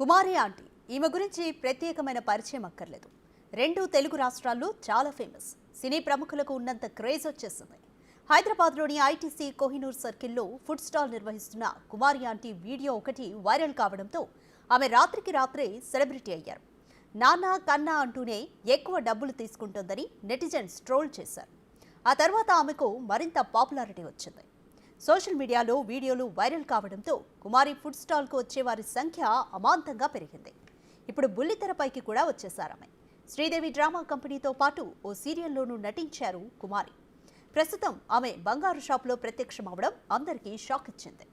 కుమారి aunty ఈమె గురించి ప్రత్యేకమైన పరిచయం అక్కర్లేదు. రెండు తెలుగు రాష్ట్రాల్లో చాలా ఫేమస్. సినీ ప్రముఖులకు ఉన్నంత క్రేజ్ వచ్చేసింది. హైదరాబాద్లోని ఐటీసీ కోహినూర్ సర్కిల్లో ఫుడ్ స్టాల్ నిర్వహిస్తున్న కుమారి ఆంటీ వీడియో ఒకటి వైరల్ కావడంతో ఆమె రాత్రికి రాత్రే సెలబ్రిటీ అయ్యారు. నాన్న కన్నా అంటూనే ఎక్కువ డబ్బులు తీసుకుంటోందని నెటిజన్స్ ట్రోల్ చేశారు. ఆ తర్వాత ఆమెకు మరింత పాపులారిటీ వచ్చింది. సోషల్ మీడియాలో వీడియోలు వైరల్ కావడంతో కుమారి ఫుడ్ స్టాల్కు వచ్చే వారి సంఖ్య అమాంతంగా పెరిగింది. ఇప్పుడు బుల్లితెరపైకి కూడా వచ్చేశారామె. శ్రీదేవి డ్రామా కంపెనీతో పాటు ఓ సీరియల్లోనూ నటించారు కుమారి. ప్రస్తుతం ఆమె బంగారు షాప్లో ప్రత్యక్షమవడం అందరికీ షాక్ ఇచ్చింది.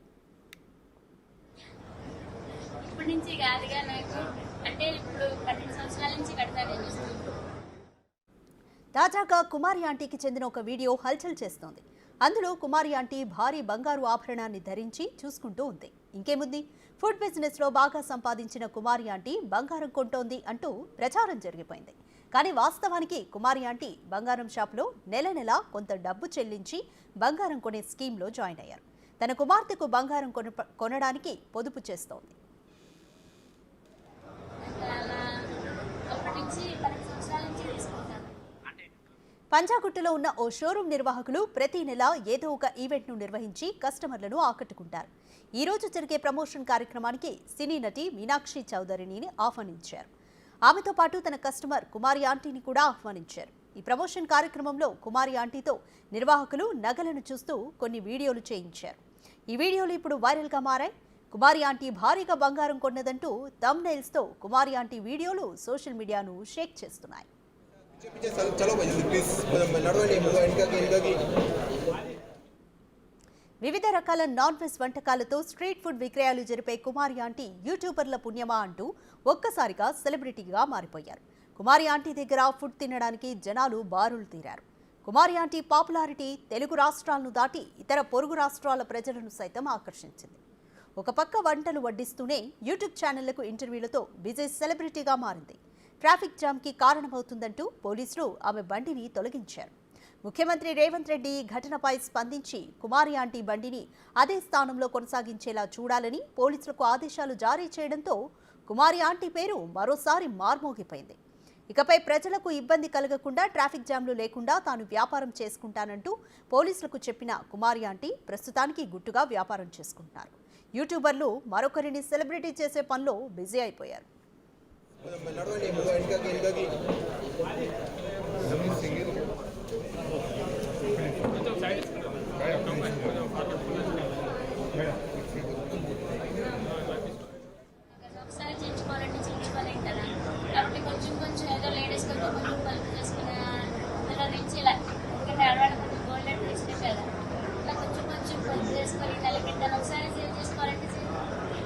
తాజాగా కుమారి ఆంటీకి చెందిన ఒక వీడియో హల్చల్ చేస్తోంది. అందులో కుమారి ఆంటీ భారీ బంగారు ఆభరణాన్ని ధరించి చూసుకుంటూ ఉంది. ఇంకేముంది, ఫుడ్ బిజినెస్ లో బాగా సంపాదించిన కుమారి ఆంటీ బంగారం కొంటోంది అంటూ ప్రచారం జరిగిపోయింది. కానీ వాస్తవానికి కుమారి ఆంటీ బంగారం షాప్లో నెల నెల కొంత డబ్బు చెల్లించి బంగారం కొనే స్కీమ్లో జాయిన్ అయ్యారు. తన కుమార్తెకు బంగారం కొనడానికి పొదుపు చేస్తోంది. పంజాగుట్టలో ఉన్న ఓ షోరూం నిర్వాహకులు ప్రతి నెల ఏదో ఒక ఈవెంట్ను నిర్వహించి కస్టమర్లను ఆకట్టుకుంటారు. ఈ రోజు జరిగే ప్రమోషన్ కార్యక్రమానికి సినీ నటి మీనాక్షి చౌదరిని ఆహ్వానించారు. ఆమెతో పాటు తన కస్టమర్ కుమారి ఆంటీని కూడా ఆహ్వానించారు. ఈ ప్రమోషన్ కార్యక్రమంలో కుమారి ఆంటీతో నిర్వాహకులు నగలను చూస్తూ కొన్ని వీడియోలు చేయించారు. ఈ వీడియోలు ఇప్పుడు వైరల్గా మారాయి. కుమారి ఆంటీ భారీగా బంగారం కొన్నదంటూ థంబ్నెయిల్స్తో కుమారి ఆంటీ వీడియోలు సోషల్ మీడియాను షేక్ చేస్తున్నాయి. వివిధ రకాల నాన్ వెజ్ వంటకాలతో స్ట్రీట్ ఫుడ్ విక్రయాలు జరిపే కుమారి ఆంటీ యూట్యూబర్ల పుణ్యమా అంటూ ఒక్కసారిగా సెలబ్రిటీగా మారిపోయారు. కుమారి ఆంటీ దగ్గర ఫుడ్ తినడానికి జనాలు బారులు తీరారు. కుమారి ఆంటీ పాపులారిటీ తెలుగు రాష్ట్రాలను దాటి ఇతర పొరుగు రాష్ట్రాల ప్రజలను సైతం ఆకర్షించింది. ఒక పక్క వంటలు వడ్డిస్తూనే యూట్యూబ్ ఛానళ్లకు ఇంటర్వ్యూలతో బిజీ సెలబ్రిటీగా మారింది. ట్రాఫిక్ జామ్కి కారణమవుతుందంటూ పోలీసులు ఆమె బండిని తొలగించారు. ముఖ్యమంత్రి రేవంత్ రెడ్డి ఘటనపై స్పందించి కుమారి ఆంటీ బండిని అదే స్థానంలో కొనసాగించేలా చూడాలని పోలీసులకు ఆదేశాలు జారీ చేయడంతో కుమారి ఆంటీ పేరు మరోసారి మార్మోగిపోయింది. ఇకపై ప్రజలకు ఇబ్బంది కలగకుండా ట్రాఫిక్ జామ్లు లేకుండా తాను వ్యాపారం చేసుకుంటానంటూ పోలీసులకు చెప్పిన కుమారి ఆంటీ ప్రస్తుతానికి గుట్టుగా వ్యాపారం చేసుకుంటున్నారు. యూట్యూబర్లు మరొకరిని సెలబ్రిటీ చేసే పనిలో బిజీ అయిపోయారు.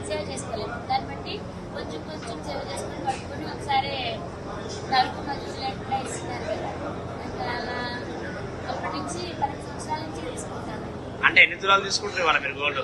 సేవ్ చేసుకోలేము. దాన్ని బట్టి కొంచెం కొంచెం సేవ్ చేసుకుని పట్టుకుని ఒకసారి నలుపు మధ్యలో ఇస్తున్నారు కదా. అలా అప్పటి నుంచి 10 సంవత్సరాల నుంచి తీసుకుంటాను. అంటే ఎన్ని తులాలు తీసుకుంటారు వాళ్ళ మీరు గోల్డ్?